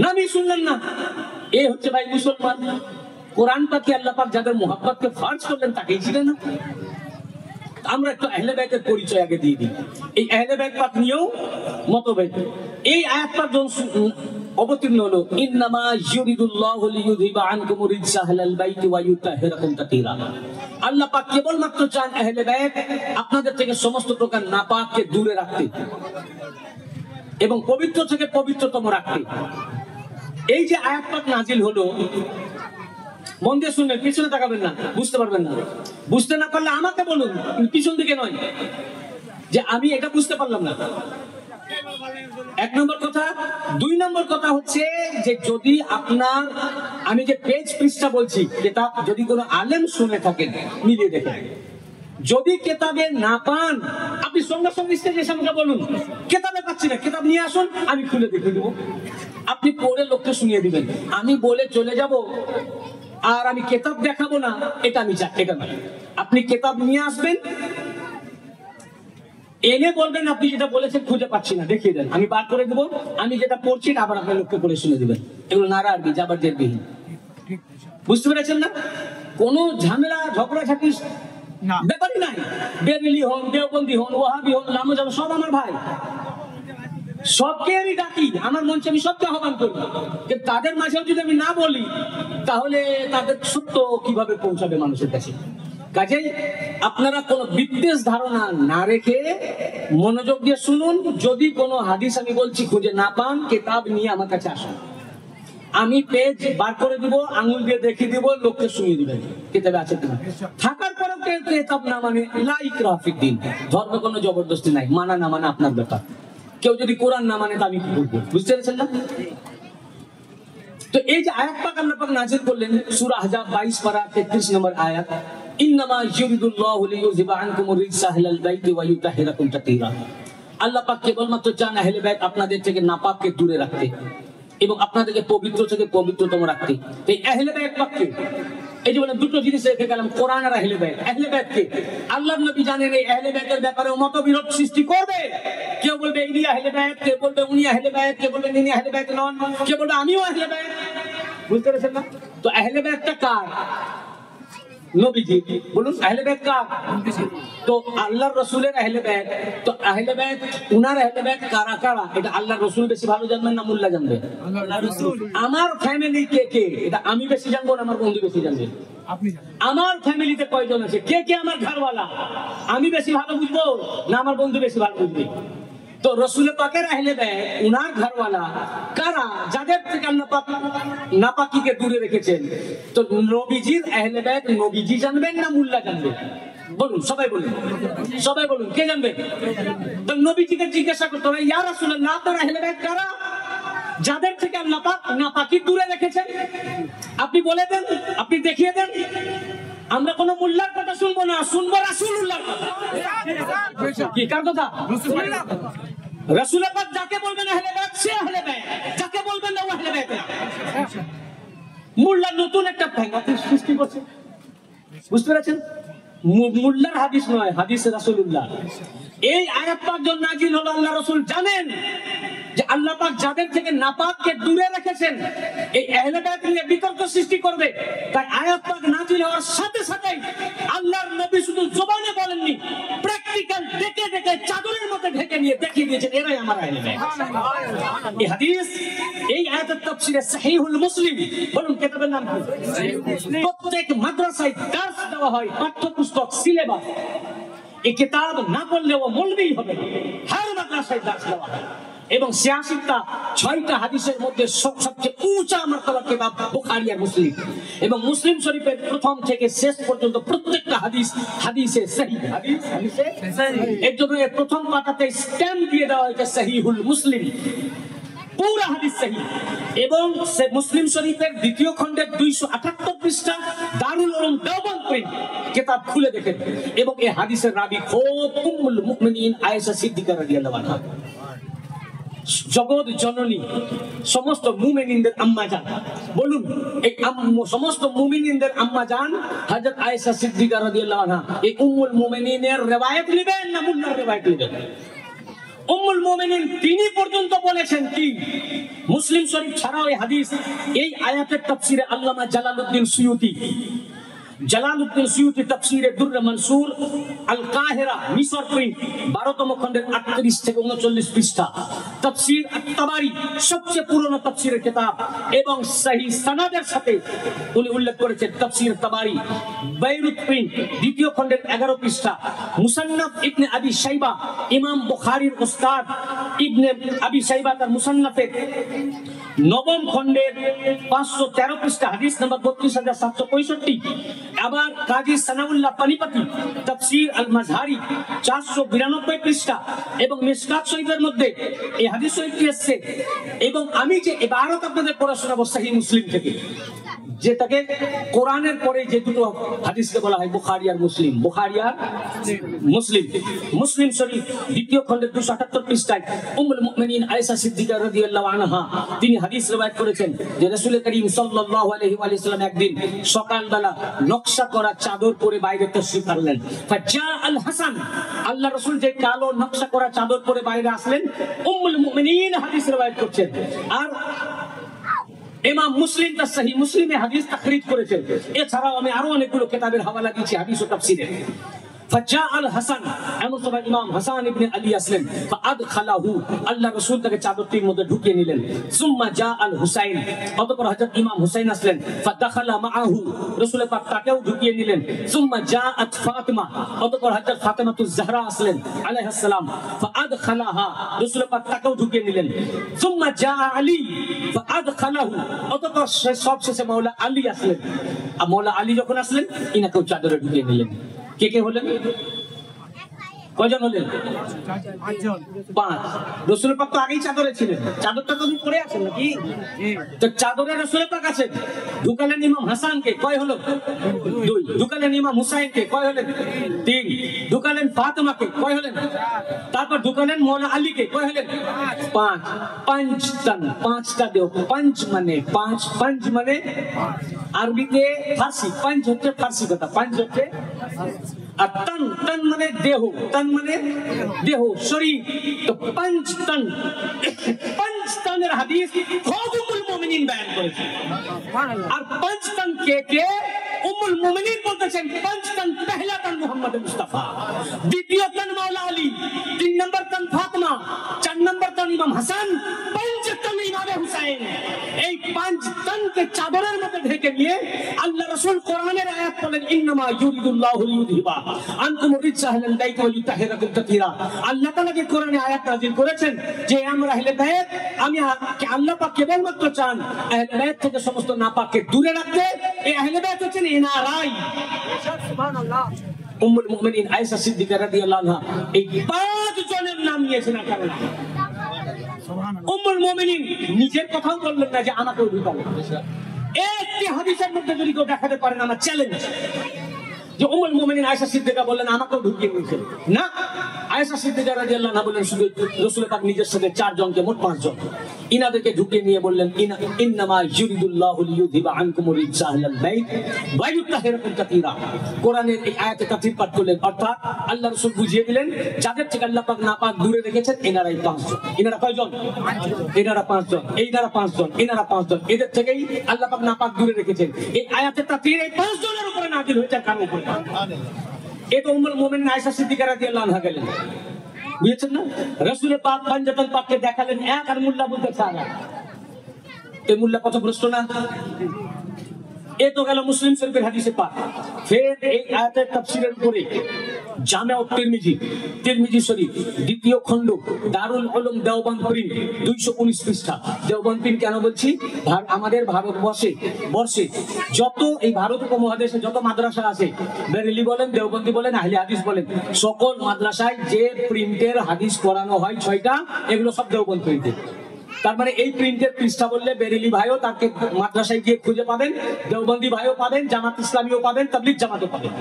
নামই শুনলেন না। এ হচ্ছে ভাই মুসলমান। কোরআন পাকে আল্লাহ পাক যাদের মুহাব্বতকে ফরজ করলেন তাকেই ছিলেন না। আমরা একটু আহলে বাইতের পরিচয় আগে দিয়ে দিই। এই আহলে বাইত পাক নিয়েও মতভেদ। এই আয়াত পাক যখন অবতীর্ণ হলো, ইন্নামা ইউরিদুল্লাহু লিইউযহিবা আনকুমুর রিজসা আহলাল বাইতি ওয়া ইউতাহিরাকুম তাতহীরা। আল্লাহ পাক কেবলমাত্র চান আহলে বাইত আপনাদের থেকে সমস্ত প্রকার নাপাককে দূরে রাখতে এবং পবিত্র থেকে পবিত্রতম রাখতে। এই যে আয়াত পাক নাজিল হলো, মন দিয়ে শুনবেন, পিছনে তাকাবেন না, বুঝতে পারবেন না। বুঝতে না পারলে আমাকে বলুন, পিছন দিকে নয়, যে আমি এটা বুঝতে পারলাম না। এক নম্বর কথা। দুই নম্বর কথা হচ্ছে যে যদি আপনার, আমি যে পেজ পৃষ্ঠা বলছি কিতাব, যদি কোনো আলেম শুনে থাকেন মিলিয়ে দেখেন, যদি কেতাবে না পান আপনি সঙ্গে সঙ্গে স্টেজে সামনে বলুন কেতাবে পাচ্ছি না, কেতাব নিয়ে আসুন, আমি খুলে দেখে দেবো। আপনি পড়ে লোককে শুনিয়ে দিবেন, আমি বলে চলে যাব আর আমি কেতাব দেখাবো না, এটা আমি চাই, এটা নয়। আপনি কেতাব নিয়ে আসবেন, এনে বলবেন আপনি যেটা বলেছেন খুঁজে পাচ্ছি না, দেখিয়ে দেন, আমি বার করে দেবো। আমি যেটা পড়ছি আবার আপনার লোককে পড়ে শুনে দিবেন। এগুলো নারা আরবি, জাবার জেরবিহীন। বুঝতে পেরেছেন না? কোনো ঝামেলা ঝগড়াঝাটি ব্যাপারই নাই। বেরেলি হন, দেওবন্দি হন, ওয়াহাবি হন, লামজাম, সব আমার ভাই, সবকে আমি ডাকি, আমার মঞ্চে আমি সবকে আহ্বান করি। কিন্তু তাদের মাঝেও যদি আমি না বলি তাহলে তাদের সত্য কিভাবে পৌঁছাবে মানুষের কাছে? কাজেই আপনারা কোনো বিদ্বেষ ধারণা না রেখে মনোযোগ দিয়ে শুনুন। যদি কোনো হাদিস আমি বলছি খুঁজে না পান, কিতাব নিয়ে আমার কাছে আসুন, আমি পেজ বার করে দিব, আঙুল দিয়ে দেখিয়ে দিব, লোককে শুনিয়ে দিবেন কিতাবে আছে কিনা। থাকার পরেও কেউ কিতাব না মানে, লা ইকরাহা ফিদ্দীন, ধর্মে কোনো জবরদস্তি নাই, মানা না মানা আপনার ব্যাপার। কেউ যদি কোরআন না মানে তা আমি কি বলবো? বুঝতে পেরেছেন না? তো এই যে আয়াত পাক আল্লাহ পাক নাযিল করলেন, সূরা আহজাব 22 পারা 33 নম্বর আয়াত, ইন্নামা ইউরিদুল্লাহু লিইউযহিবা আনকুমুর রিজসা আহলাল বাইতি ওয়া ইউতাহিরাকুম তাতহীরা। আল্লাহ পাক কেবলমাত্র চান আহলে বাইত আপনাদের থেকে নাপাককে দূরে রাখতে এবং আপনাদেরকে পবিত্র থেকে পবিত্রতম রাখতে। এই আহলে বাইত পাককে, এই যে বলেন দুটো জিনিস রেখে গেলাম, কোরআন আর আহলে বাইত। আহলে বাইতকে আল্লাহর নবী জানেন এই আহলে বাইতের ব্যাপারে মতবিরোধ সৃষ্টি করবে। কেউ বলবে ইনি আহলে বাইত, কেউ বলবে উনি আহলে বাইত, কেউ বলবে ইনি আহলে বাইত নন, কেউ বলবে আমিও আহলে বাইত। বুঝতে পেরেছেন না? তো আহলে বাইতটা কার? নবীজি। বলুন আহলে বাইত কার? তো আল্লাহর রাসূলের আহলে বাইত। তো আহলে বাইত, উনার আহলে বাইত কারা কারা, এটা আল্লাহর রাসূল বেশি ভালো জানবেন না মোল্লা জানবে? আল্লাহর রাসূল। আমার ফ্যামিলি কে কে, এটা আমি বেশি জানবো না আমার বন্ধু বেশি জানবে? আপনি জানেন। আমার ফ্যামিলিতে কয়জন আছে, কে কে আমার ঘরওয়ালা, আমি বেশি ভালো বুঝবো না আমার বন্ধু বেশি ভালো বুঝবে? তো রাসূল পাকের আহলে বাইত, উনার ঘরওয়ালা কারা, যাদের থেকে আল্লাহ পাক নাপাকিকে দূরে রেখেছেন। তো নবীজির আহলে বাইত নবীজি জানবেন না মোল্লা জানবেন? বলুন, সবাই বলুন, সবাই বলুন, কে জানবে? তো নবীজিকে জিজ্ঞাসা করতে হবে, ইয়া রাসূলুল্লাহ আপনার আহলে বাইত কারা, যাদের থেকে আল্লাহ পাক নাপাকি দূরে রেখেছেন? আপনি বলে দেন, আপনি দেখিয়ে দেন। আমরা কোনো মোল্লার কথা শুনবো না, শুনবো রাসূলুল্লাহর কথা। কি কার কথা? রাসূল পাক যাকে বলবেন আহলে বাইত সে আহলে বাইত, যাকে বলবেন না ও আহলে বাইত না। মোল্লা নতুন একটা ভ্যাঙ্গাতি সৃষ্টি করছে। বুঝতে পেরেছেন? মোল্লার হাদিস নয়, হাদিস রাসূলুল্লাহ। এই আয়াত পাক যখন নাযিল হলো, আল্লাহ রাসূল জানেন যে আল্লাহ পাক যাদের থেকে নাপাককে দূরে রেখেছেন এই আহলে বাইত নিয়ে বিতর্ক সৃষ্টি করবে। তাই আয়াত পাক নাযিল হওয়ার সাথে সাথে আল্লাহর নবী শুধু জবানে বলেননি, প্র্যাকটিক্যাল ডেকে ডেকে চাদরের মধ্যে ঢেকে নিয়ে দেখিয়ে দিয়েছেন এরাই আমার আহলে বাইত। এই হাদিস, এই আয়াতের তাফসীরে সহিহুল মুসলিম, বলুন কিতাবের নাম কি? প্রত্যেক মাদ্রাসায় দার্স দেওয়া হয়, পাঠ্যপুস্তক, সিলেবাস। এই কিতাব না পড়লেও মৌলবী হবে, হর মাদ্রাসায় দার্স দেওয়া হয়। এবং ৮৬টা ৬টা হাদিসের মধ্যে সবচেয়ে উঁচা মারতবার কিতাব বুখারী আর মুসলিম। এবং মুসলিম শরীফের প্রথম থেকে শেষ পর্যন্ত প্রত্যেকটা হাদিসে সহিহ, হাদিসে সহিহ। এর জন্য এর প্রথম পাতাতে স্ট্যাম্প দিয়ে দেওয়া হয়েছে সহিহুল মুসলিম, পুরা হাদিস সহিহ। এবং সে মুসলিম শরীফের দ্বিতীয় খণ্ডের ২৭৮ পৃষ্ঠা দারুল উলুম দেওবন্দ প্রিন্ট, কিতাব খুলে দেখেন। এবং এই হাদিসের রাবি খুব উম্মুল মুমিনিন আয়েশা সিদ্দিকা রাদিয়াল্লাহু আনহা, জগৎ জননী, সমস্ত মুমিনিনদের আম্মা জান। বলুন, এই সমস্ত মুমিনিনদের আম্মা জান হযরত আয়েশা সিদ্দিকা রাদিয়াল্লাহু আনহা এই উম্মুল মুমিনিনের riwayat নেবেন না মুন্নার riwayat নেবেন? উম্মুল মুমিনিন তিনি পর্যন্ত বলেছেন কি, মুসলিম শরীফ ছাড়াও এই হাদিস, এই আয়াতের তাফসীরে আল্লামা জালালউদ্দিন সুয়ুতি তাফসীরে দুররে মনসুর আল কাহিরা মিশর প্রিন্ট ১২তম খণ্ডের ৩৮ থেকে ৩৯ পৃষ্ঠা, তাফসীর আত-তাবারি সবচেয়ে পুরনো তাফসীরের কিতাব এবং সহিহ সনদের সাথে উনি উল্লেখ করেছেন তাফসীর তাবারি, বেইরুত প্রিন্ট ২য় খণ্ডের ১১ পৃষ্ঠা, মুসান্নাফ ইবনে আবি শাইবা, ইমাম বুখারীর উস্তাদ ইবনে আবি শাইবা তার মুসান্নাফে ৯ম খণ্ডের ৫১৩ পৃষ্ঠা, হাদিস নম্বর ৩২৭৬৫। আবার কাজী সানাউল্লাহ পানিপতি তাফসীর আল মাজহারি ৪৯২ পৃষ্ঠা এবং মিশকাত শরীফের মধ্যে এই হাদিস শরীফটি এসেছে। এবং আমি যে ইবারত আপনাদের পড়া শোনাবো সহিহ মুসলিম থেকে, যেটাকে কোরআনের পরে যে দুটো হাদিসকে বলা হয় বুখারী আর মুসলিম, বুখারী আর মুসলিম। মুসলিম শরীফ ২য় খণ্ডের ২৭৮ পৃষ্ঠায় উম্মুল মুমিনিন আয়েশা সিদ্দিকা রাদিয়াল্লাহু আনহা তিনি হাদিস রওয়ায়াত করেছেন যে রাসূল করিম সাল্লাল্লাহু আলাইহি ওয়া সাল্লাম একদিন সকালবেলা নকশা করা চাদর পরে বাইরে তাশরীফ আনলেন। ফাজা আল হাসান, আল্লাহ রাসূল যে কালো নকশা করা চাদর পরে বাইরে আসলেন, উম্মুল মুমিনিন হাদিস রওয়ায়াত করছেন। আর ইমাম মুসলিম তার সহিহ মুসলিমে হাদিস তাখরিজ করেছেন। এছাড়াও আমি আরো অনেকগুলো কিতাবের হাওয়ালা দিয়েছি হাদিস ও তাফসীরে। ফাজা আল হাসান, এমন সময় ইমাম হাসান ইবনে আলী আসলেন, ফাআদখালাহু, আল্লাহ রাসূল তাকে চাদরটির মধ্যে ঢুকিয়ে নিলেন। সুম্মা জা আল হুসাইন, অতঃপর হযরত ইমাম হুসাইন আসলেন, ফাদাখালা মাআহু, রাসূল পাক তাকেও ঢুকিয়ে নিলেন। সুম্মা জাআত ফাতিমা, অতঃপর হযরত ফাতিমাতুজ জাহরা আসলেন আলাইহিস সালাম, ফাআদখালাহা, রাসূল পাক তাকেও ঢুকিয়ে নিলেন। সুম্মা জা আলী ফাআদখালাহু, অতঃপর সবশেষে মাওলা আলী আসলেন। আর মাওলা আলী যখন আসলেন, ইনাকেও চাদরে ঢুকিয়ে নিলেন। কে কে হলেন? কয়জন হলেন? ৫। রাসূল পাক তো আগেই চাদরে ছিলেন, চাদরটা তো পরে আছেন নাকি? তো চাদরে রাসূল পাক আছেন। ঢুকালেন ইমাম হাসানকে, কয় হলো? ২। ঢুকালেন ইমাম হুসাইনকে, কয় হলেন? ৩। ঢুকালেন ফাতিমাকে, কয় হলেন? তারপর ঢুকালেন মাওলানা আলীকে, কয় হলেন? ৫। পাঁচটান, পাঁচটা দেও। পাঁচ মানে পাঁচ, পাঁচ মানে আরবিতে ফার্সি, পাঁচ হচ্ছে ফার্সি কথা, পাঁচ হচ্ছে। আর তন, তন মানে দেহ, তন মানে দেহ, শরীর। তো পঞ্চতনের হাদিস উম্মুল মুমিনিন বয়ান করেছে। আর পঞ্চতন কে কে? উম্মুল মুমিনিন বলতেছেন পঞ্চতন, পহলা তন মুহাম্মদ মুস্তাফা, দ্বিতীয় তন মাওলা আলী, ৩ নম্বর তন ফাতিমা, ৪ নম্বর তন ইমাম হাসান, পঞ্চতন ইমাম হুসাইন। এই পঞ্চতনকে চাদরের মধ্যে ঢেকে নিয়ে আল্লাহ রাসূল কোরআনের আয়াত বলেন, ইন্নামা ইউরিদুল্লাহু লিইউযহিবা আনকুম রিজসা আহলাল বাইত ওয়া লিতাহহিরাকুম তাতহীরা। আল্লাহ তাআলা যে কোরআনে আয়াত নাযিল করেছেন যে আমরা আহলে বাইত, আমি আল্লাহ পাক কেবলমাত্র চান আহলে বাইত থেকে সমস্ত নাপাককে দূরে রাখতে। এই আহলে বাইত হচ্ছেন এনারাই। সুবহানাল্লাহ। উম্মুল মুমিনিন আয়েশা সিদ্দিকা রাদিয়াল্লাহু আনহা এই ৫ জনের নাম নিয়েছেন আপনারা। উম্মুল মুমিনিন নিজের কথাও বললেন না যে আমাকেও ঢুকালেন। একটি হাদিসের মধ্যে যদি কেউ দেখাতে পারেন, আমার চ্যালেঞ্জ, যে উম্মুল মুমিনিন আয়েশা সিদ্দিকা বললেন আমাকেও ঢুকিয়ে নিয়েছেন। না, আয়েশা সিদ্দিকা রাদিয়াল্লাহু আনহা বললেন শুধু রাসূল পাক নিজের সাথে ৪ জনকে, মোট ৫ জন, ইনাদেরকে ঢুকিয়ে নিয়ে বললেন, ইন্নামা ইউরিদুল্লাহু লিইউযহিবা আনকুম রিজসা আহলাল বাইত ওয়া লিতাহহিরাকুম তাতহীরা। কোরআনের এই আয়াতে তাফসীর পাঠ করলেন, অর্থাৎ আল্লাহ রাসূল বুঝিয়ে দিলেন যাদের থেকে আল্লাহ পাক নাপাক দূরে রেখেছেন এনারাই ৫ জন। এনারা কয়জন? এনারা ৫ জন। এইনারা ৫ জন, এনারা ৫ জন। এদের থেকেই আল্লাহ পাক নাপাক দূরে রেখেছেন। এই আয়াতে তাফসীর এই ৫ জনের উপরে নাযিল হয়েছে, কার উপরে? এটা উম্মুল মুমিনিন আয়েশা সিদ্দিকা রাদিয়াল্লাহু আনহা গেলেন। বুঝেছেন না? রাসূল পাক পাঞ্জাতন পাককে দেখালেন এক, আর মোল্লা বলতে চায় না। এই মোল্লা কত ভ্রষ্ট না? এ তো গেল মুসলিম শরীফের হাদিসে পাক। ফের এই আয়াতের তাফসীরের উপরে জামে তিরমিজি শরীফ দ্বিতীয় খণ্ড দারুল উলুম দেওবন্দ প্রিন্ট 219 পৃষ্ঠা। দেওবন্দ প্রিন্ট কেন বলছি? আমাদের ভারতবর্ষে যত এই ভারত উপমহাদেশে যত মাদ্রাসা আছে, বেরেলি বলেন, দেওবন্দি বলেন, আহলে হাদিস বলেন, সকল মাদ্রাসায় যে প্রিন্টের হাদিস পড়ানো হয় 6টা, এগুলো সব দেওবন্দ প্রিন্টের। তার মানে এই প্রিন্টের পৃষ্ঠা বললে বেরেলি ভাইও তাকে মাদ্রাসায় গিয়ে খুঁজে পাবেন, দেওবন্দি ভাইও পাবেন, জামাত ইসলামীও পাবেন, তাবলীগ জামাতও পাবেন।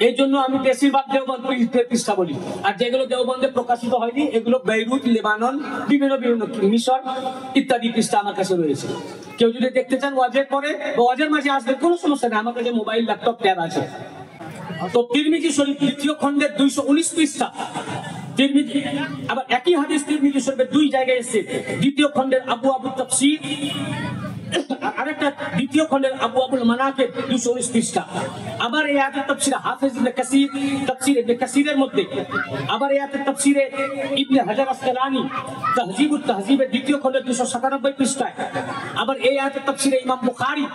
এই জন্য আমি বেশিরভাগ দেওবন্দ প্রিন্টের পৃষ্ঠা বলি। আর যেগুলো দেওবন্দে প্রকাশিত হয়নি, এগুলো বেইরুত, লেবানন, বিভিন্ন মিশর ইত্যাদি পৃষ্ঠা আমার কাছে রয়েছে। কেউ যদি দেখতে চান ওয়াজের পরে বা ওয়াজের মাঝে আসবে, কোনো সমস্যা নেই, আমার কাছে মোবাইল, ল্যাপটপ, ট্যাব আছে। তো তিরমিজি শরীফ দ্বিতীয় খণ্ডের 219 পৃষ্ঠা তিরমিজি। আবার একই হাদিস তিরমিজি শরীফের 2 জায়গায় এসেছে। দ্বিতীয় খণ্ডের আবু তাফসীর, আরেকটা দ্বিতীয় খণ্ডের আবুল মানাকিব 219 পৃষ্ঠা। আবার এই আয়াতের তাফসীরে হাফেজ ইবনে কাসির তাফসীর ইবনে কাসিরের মধ্যে, আবার এই আয়াতের তাফসীরে ইবনে হাজার আসকালানি তাহযীবুত তাহযীবের দ্বিতীয় খণ্ডের 297 পৃষ্ঠায়, আবার এই আয়াতের তাফসীরে ইমাম বুখারী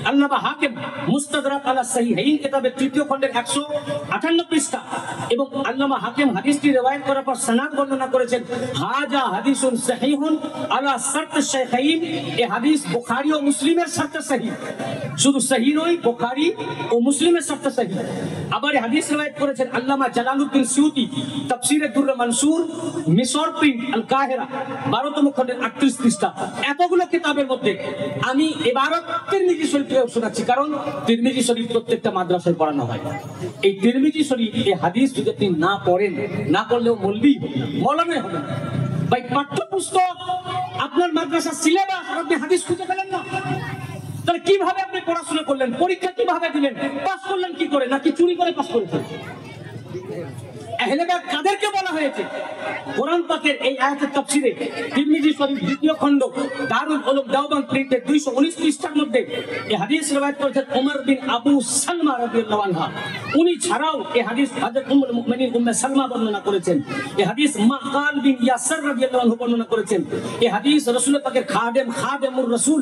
আল্লামা হাকিম মুস্তাদরাক আলা সহিহাইন কিতাবের তৃতীয় খণ্ডের 158 পৃষ্ঠা, এবং আল্লামা হাকিম হাদিসটি riwayat করার পর সনদ বর্ণনা করেছেন, হাজা হাদিসুন সহিহুন আলা শর্ত শাইখাইন। এই হাদিস বুখারী ও মুসলিমের শর্তে সহিহ, শুধু সহিহ নয়, বুখারী ও মুসলিমের শর্তে সহিহ। আবার এই হাদিস riwayat করেছেন আল্লামা জালালউদ্দিন সুয়ুতী তাফসীরে দুররে মানসুর, মিশর প্রিন্ট, আল কাহিরা 12তম খণ্ডের 38 পৃষ্ঠা। এতগুলো কিতাবের মধ্যে আমি ইবারত তিরমিজি শরীফকে শোনাচ্ছি, কারণ তিরমিজি শরীফ প্রত্যেকটা মাদ্রাসায় পড়ানো হয়। এই তিরমিজি শরীফ এই হাদিস যদি আপনি না পড়েন, না পড়লেও মৌলবি মৌলানা হবে ভাই। পাঠ্যপুস্তক আপনার মাদ্রাসার সিলেবাস, আপনি হাদিস খুঁজে পেলেন না, তাহলে কিভাবে আপনি পড়াশোনা করলেন? পরীক্ষা কিভাবে দিলেন? পাস করলেন কি করে? নাকি চুরি করে পাস করেছেন? আহলে বাইত কাদেরকে বলা হয়েছে? কোরআন পাকের এই আয়াতের তাফসীরে তিরমিজি শরীফ দ্বিতীয় খণ্ড দারুল উলুম দেওবন্দ প্রিন্টের 219 পৃষ্ঠার মধ্যে এই হাদিস riwayat করেছেন ওমর বিন আবু সালমা রাদিয়াল্লাহু আনহা। উনি ছাড়াও এই হাদিস হযরত উম্মুল মুমিনিন উম্মে সালমা বর্ণনা করেছেন। এই হাদিস মাকাল বিন ইয়াসার রাদিয়াল্লাহু আনহু বর্ণনা করেছেন। এই হাদিস রাসূল পাকের খাদেমুর রাসূল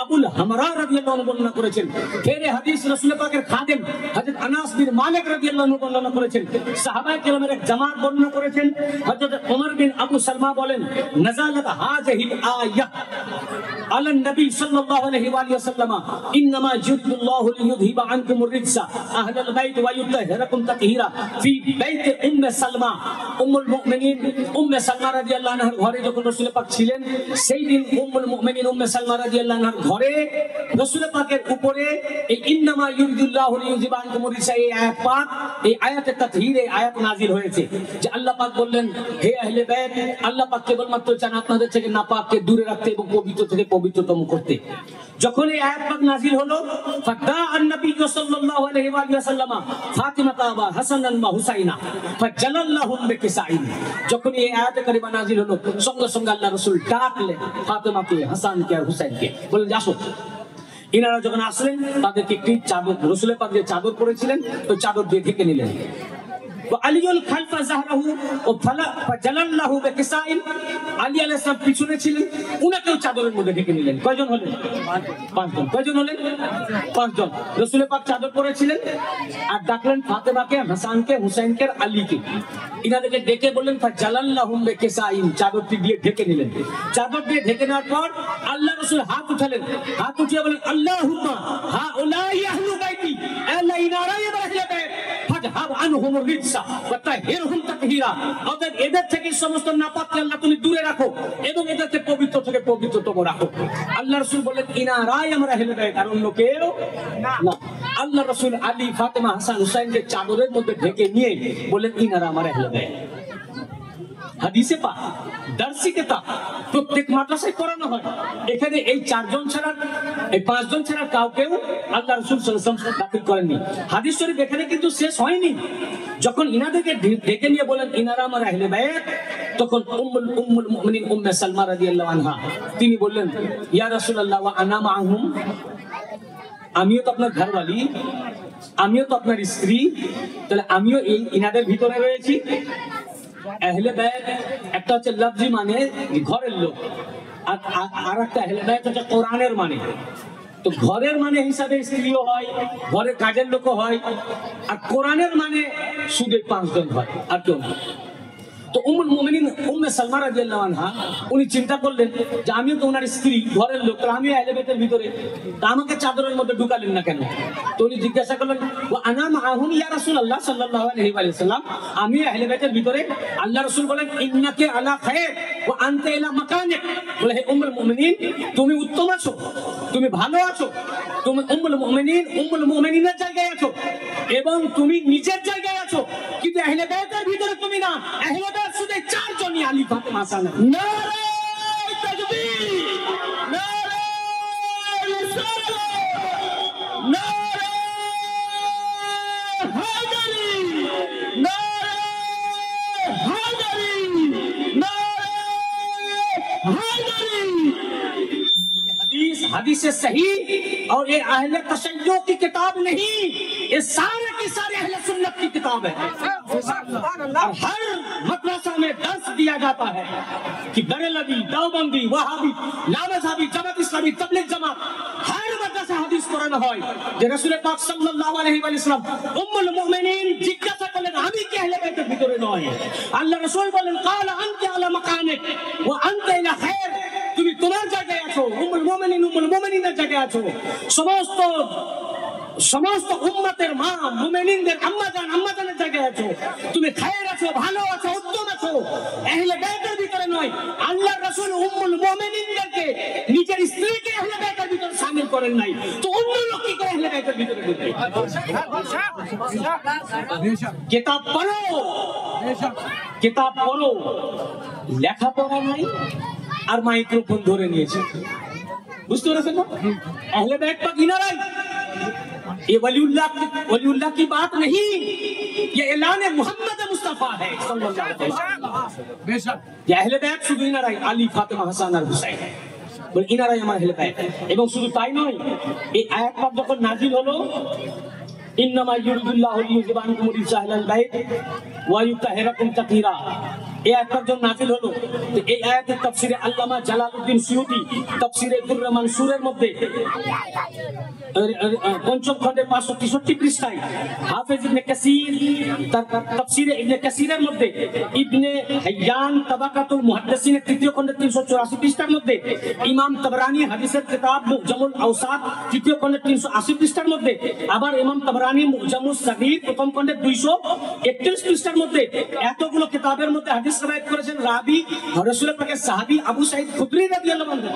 আবুল হামরা রাদিয়াল্লাহু আনহু বর্ণনা করেছেন। ফের এই হাদিস রাসূল পাকের খাদেম হযরত আনাস বিন মালিক রাদিয়াল্লাহু আনহু বর্ণনা করেছেন। সাহাবায়ে কেরামের এক জামাত বর্ণনা করেছেন। হযরত ওমর বিন আবু সালমা বলেন, নাযালাত হাযিহিল আয়াহ আলা নবী সাল্লাল্লাহু আলাইহি ওয়া সাল্লাম, ইন্নামা ইউরিদুল্লাহু লিইউযহিবা আনকুমুর রিজসা আহলাল বাইত ওয়া ইউতাহহিরাকুম তাতহীরা ফি বাইতি উম্মে সালমা। উম্মুল মুমিনিন উম্মে সালমা রাদিয়াল্লাহু আনহার ঘরে যখন রাসূল পাক ছিলেন, সেই দিন উম্মুল মুমিনিন উম্মে সালমা রাদিয়াল্লাহু আনহার ঘরে রাসূল পাকের উপরে এই ইন্নামা ইউরিদুল্লাহু লিইউযহিবা আনকুমুর রিজসা এই আয়াত পাক, এই আয়াতে তাতহীর, এই আয়াত নাযিল হয়েছে যে আল্লাহ পাক বললেন, হে আহলে বাইত, আল্লাহ পাক কেবলমাত্র চান আপনাদের থেকে নাপাককে দূরে রাখতে এবং পবিত্র থেকে পবিত্রতম করতে। যখন এই আয়াত পাক নাযিল হলো, ফাদা আন-নবী সাল্লাল্লাহু আলাইহি ওয়া সাল্লাম ফাতিমা ওয়া হাসানান ওয়া হুসাইনা ফাজালাল্লাহুম বিকিসাইন। যখন এই আয়াত কারিমা নাযিল হলো, সঙ্গে সঙ্গে আল্লাহ রাসূল ডাকলেন ফাতিমাকে, হাসানকে আর হুসাইনকে, বললেন আসো। ইনারা যখন আসলেন, তাদেরকে একটি চাদর, রাসূল পাক যে চাদর পরেছিলেন ওই চাদর দিয়ে ঢেকে নিলেন। আলিউল খালফা যাহরাহু ও ফাজালাল্লাহু বিকিসাইন, আলী আলাইহিস সালাম পিছনে ছিলেন, উনাকেও চাদরের মধ্যে ঢেকে নিলেন। কয়জন হলেন? 5 জন। কয়জন হলেন? 5 জন। রাসূল পাক চাদর পরেছিলেন আর ডাকলেন ফাতেমাকে, হাসানকে, হুসাইনকে, আলীকে। ইনাদেরকে ডেকে বললেন ফাজালাল্লাহুম বিকিসাইন, চাদরটি দিয়ে ঢেকে নিলেন। চাদর দিয়ে ঢেকে নেওয়ার পর আল্লাহ রাসূল হাত উঠালেন, হাত উঠিয়ে বলেন, আল্লাহুম্মা হাউলাই আহলু বাইতি, আল্লাহ ইনারা আনহুমুর রিজসা ওয়া তাহিরহুম তাতহীরা। অতএব এদের থেকে সমস্ত নাপাককে আল্লাহ তুমি দূরে রাখো এবং এদেরকে পবিত্র থেকে পবিত্রতম রাখো। আল্লাহ রাসূল বললেন, ইনারাই আমরা আহলে বাইত, আর অন্য কেউ না। আল্লাহ রাসূল আলী, ফাতেমা, হাসান, হুসাইনকে চাদরের মধ্যে ঢেকে নিয়ে বললেন, ইনারা আমার আহলে বাইত। হাদিসে পাক, দার্সি কিতাব প্রত্যেক মাদ্রাসায় পড়ানো হয়। এখানে এই 4 জন ছাড়া, এই 5 জন ছাড়া কাউকেও আল্লাহ রাসূল সাল্লাল্লাহু আলাইহি ওয়াসাল্লাম দাখিল করেননি। হাদিস শরীফ এখানে কিন্তু শেষ হয়নি। যখন ইনাদেরকে ডেকে নিয়ে বলেন ইনারা আমার আহলে বাইত, তখন উম্মুল মুমিনিন উম্মে সালমা রাদিয়াল্লাহু আনহা তিনি বললেন, ইয়া রাসূলুল্লাহ ওয়া আনা মাআহুম, আমিও তো আপনার ঘরওয়ালি, আমিও তো আপনার স্ত্রী, তাহলে আমিও এই ইনাদের ভিতরে রয়েছি। আহলে বাইত একটা হচ্ছে লফজি মানে ঘরের লোক, আর একটা আহলে বাইত হচ্ছে কোরআনের মানে। তো ঘরের মানে হিসাবে স্ত্রীও হয়, ঘরের কাজের লোকও হয়, আর কোরআনের মানে শুধু 5 জন হয়, আর কেউ না। তো উম্মুল মুমিনিন উম্মে সালমা রাদিয়াল্লাহু আনহা উনি চিন্তা করলেন যে আমিও তো ওনার স্ত্রী, ঘরের লোক, আমিও আহলে বাইতের ভিতরে, তা আমাকে চাদরের মধ্যে ঢুকালেন না কেন? তো উনি জিজ্ঞাসা করলেন, ওয়া আনা মাআহুম ইয়া রাসূলুল্লাহ সাল্লাল্লাহু আলাইহি ওয়া সাল্লাম, আমি আহলে বাইতের ভিতরে। আল্লাহ রাসূল বলেন, ইন্নাকা আলা খায়র ওয়া আনতা ইলা মাকানিক। বলে, হে উম্মুল মুমিনিন, তুমি উত্তম আছো, তুমি ভালো আছো, তুমি উম্মুল মুমিনিনের জায়গায় আছো এবং তুমি নিজের জায়গায় আছো, কিন্তু আহলে বাইতের ভিতরে তুমি না। আহলে বাইত শুধু 4 জনই, আলী, ফাতেমা, হাসান। নারে তাকবীর, নারে রিসালাত, নারে হায়দারি, নারে হায়দারি, নারে হায়দারি। हदीस सही और ये अहले तशय्युअ की किताब नहीं, ये सारे की सारे अहले सुन्नत की किताब है। और हर मदरसा में दर्स दिया जाता है कि बरेलवी, देवबंदी, वहाबी, लामज़हबी, जमात इस्लामी, तबलीग जमात, हर मदरसा हदीस कुरान হয় যে রাসূল পাক সাল্লাল্লাহু আলাইহি ওয়াসাল্লাম উম্মুল মুমিনিন জিজ্ঞাসা করলেন, আমি কি আহলে বাইতের ভিতরে নয়? আল্লাহ রাসূল বলেন, ক্বালা আনতা আলা মাকানিক ওয়া আনতা ইলা খায়র, তুমি তোমার জায়গায় আছো, উম্মুল মুমিনিনের জায়গায় আছো, সমস্ত উম্মতের মা, মুমিনিনদের আম্মাজানের জায়গায় আছো, তুমি খায়ের আছো, ভালো আছো, উত্তম আছো, আহলে বাইতের ভিতরে নয়। আল্লাহর রাসূল উম্মুল মুমিনিনদেরকে, নিজের স্ত্রীকে আহলে বাইতের ভিতরে শামিল করেন নাই, তো অন্য লোক কি করে আহলে বাইতের ভিতরে ঢুকবে? কিতাব পড়ো, কিতাব পড়ো, লেখাপড়া নাই আর মাইক্রোফোন ধরে নিয়েছে। বুঝতে পেরেছেন না? আহলে বাইত পাক ইনারাই, ये वलीउल्लाह की बात नहीं, ये ऐलान मोहम्मद मुस्तफा है सल्लल्लाहु अलैहि वसल्लम। बेशक ये अहले बैत শুধু ইনারাই, আলী, ফাতেমা, হাসান আর হুসাইন, বলে ইনারাই আমার আহলে বাইত। এবং শুধু তাই নয়, এই আয়াত পাক যখন নাজিল হলো, ইন্নামা ইউরিদুল্লাহু লিইউযহিবা আনকুম রিজসা আহলাল বাইত ওয়া ইউতাহিরাকুম তাতহীরা, এই আয়াতটার জন্য নাজিল হলো। তো এই আয়াতের তাফসিরে আল্লামা জালালউদ্দিন সুয়ুতি তাফসিরে দুররা মানসুরের মধ্যে ৫ম খণ্ডে ৫৬৩ পৃষ্ঠায়, হাফেজ ইবনে কাসির তার তাফসিরে ইবনে কাসিরের মধ্যে, ইবনে হাইয়ান তাবাকাতুল মুহাদ্দিসিনের ৩য় খণ্ডে ৩৮৪ পৃষ্ঠার মধ্যে, ইমাম তাবরানী হাদিসের কিতাব মুজামুল আওসাত ৩য় খণ্ডে ৩৮০ পৃষ্ঠার মধ্যে, আবার ইমাম তাবরানী মুজামুস সাগীর ১ম খণ্ডে ২৩১ পৃষ্ঠার মধ্যে, এতগুলো কিতাবের মধ্যে হাদিস রাওয়ায়াত করেছেন রাবি রাসূল পাকের সাহাবী আবু সাঈদ খুদরি রাদিয়াল্লাহু আনহু।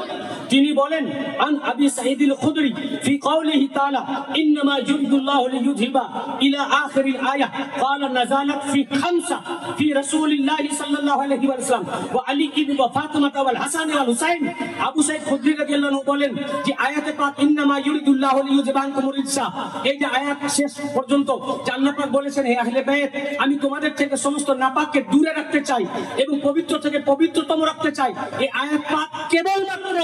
তিনি বলেন, আন আবি সাঈদিল খুদরি ফি কাউলিহি তাআলা ইন্নামা ইউরিদুল্লাহু লিইউযহিবা ইলা আখিরিল আয়াহ ক্বালা নাযালাত ফি খামসা ফি রাসূলিল্লাহি সাল্লাল্লাহু আলাইহি ওয়াসাল্লাম ওয়া আলী ইবনে ফাতিমা ওয়াল হাসান ওয়াল হুসাইন। আবু সাঈদ খুদরি রাদিয়াল্লাহু আনহু বলেন যে আয়াতে পাক ইন্নামা ইউরিদুল্লাহু লিইউযহিবা আনকুম রিজসা, এই যে আয়াত শেষ পর্যন্ত আল্লাহ পাক বলেছেন, হে আহলে বাইত, আমি তোমাদের থেকে সমস্ত নাপাককে দূরে রাখতে চাই এবং পবিত্র থেকে পবিত্রতম রাখতে চাই। এই আয়াত পাক কেবলমাত্র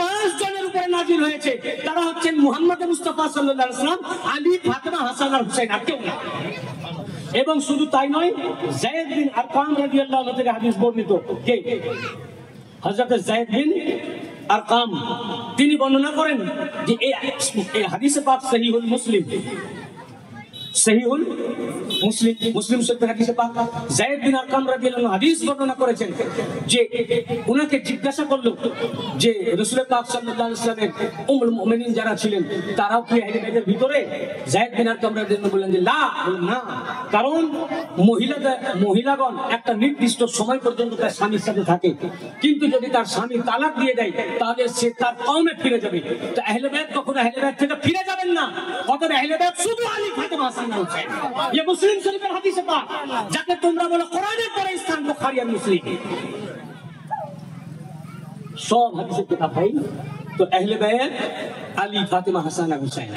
5 জনের উপরে নাযিল হয়েছে, তারা হচ্ছেন মুহাম্মদ মুস্তাফা সাল্লাল্লাহু আলাইহি ওয়াসাল্লাম, আলী, ফাতেমা, হাসান আর হুসাইন, আর কেউ না। এবং শুধু তাই নয়, যায়েদ বিন আরকাম রাদিয়াল্লাহু আনহু থেকে হাদিস বর্ণিত, কে? হযরত যায়েদ বিন আরকাম, তিনি বর্ণনা করেন যে এই হাদিসে পাক সহিহুল মুসলিম মুসলিম শরীফের হাদিসে পাক যায়েদ বিন আরকাম রাদিয়াল্লাহু আনহু হাদিস বর্ণনা করেছেন যে উনাকে জিজ্ঞাসা করলো যে রাসূল পাক সাল্লাল্লাহু আলাইহি ওয়াসাল্লামের উম্মুল মুমিনিন যারা ছিলেন তারাও কি আহলে বাইতের ভিতরে? যায়েদ বিন আরকাম রাদিয়াল্লাহু আনহু বললেন যে না, কারণ মহিলাগণ একটা নির্দিষ্ট সময় পর্যন্ত তার স্বামীর সাথে থাকে, কিন্তু যদি তার স্বামী তালাক দিয়ে দেয় তাহলে সে তার কওমে ফিরে যাবে। তো আহলে বাইত কখনো আহলে বাইত থেকে ফিরে যাবেন না। অতএব আহলে বাইত শুধু আলী, ফাতেমা, হাসান, হুসাইন। ये मुस्लिम शरीफের হাদিসে পাক, যাকে তোমরা বলো কোরআনের পরে স্থান বুখারী আর মুসলিম, সব হাদিসের কিতাব ভাই। তো আহলে বাইত আলী, ফাতেমা, হাসান আর হুসাইন।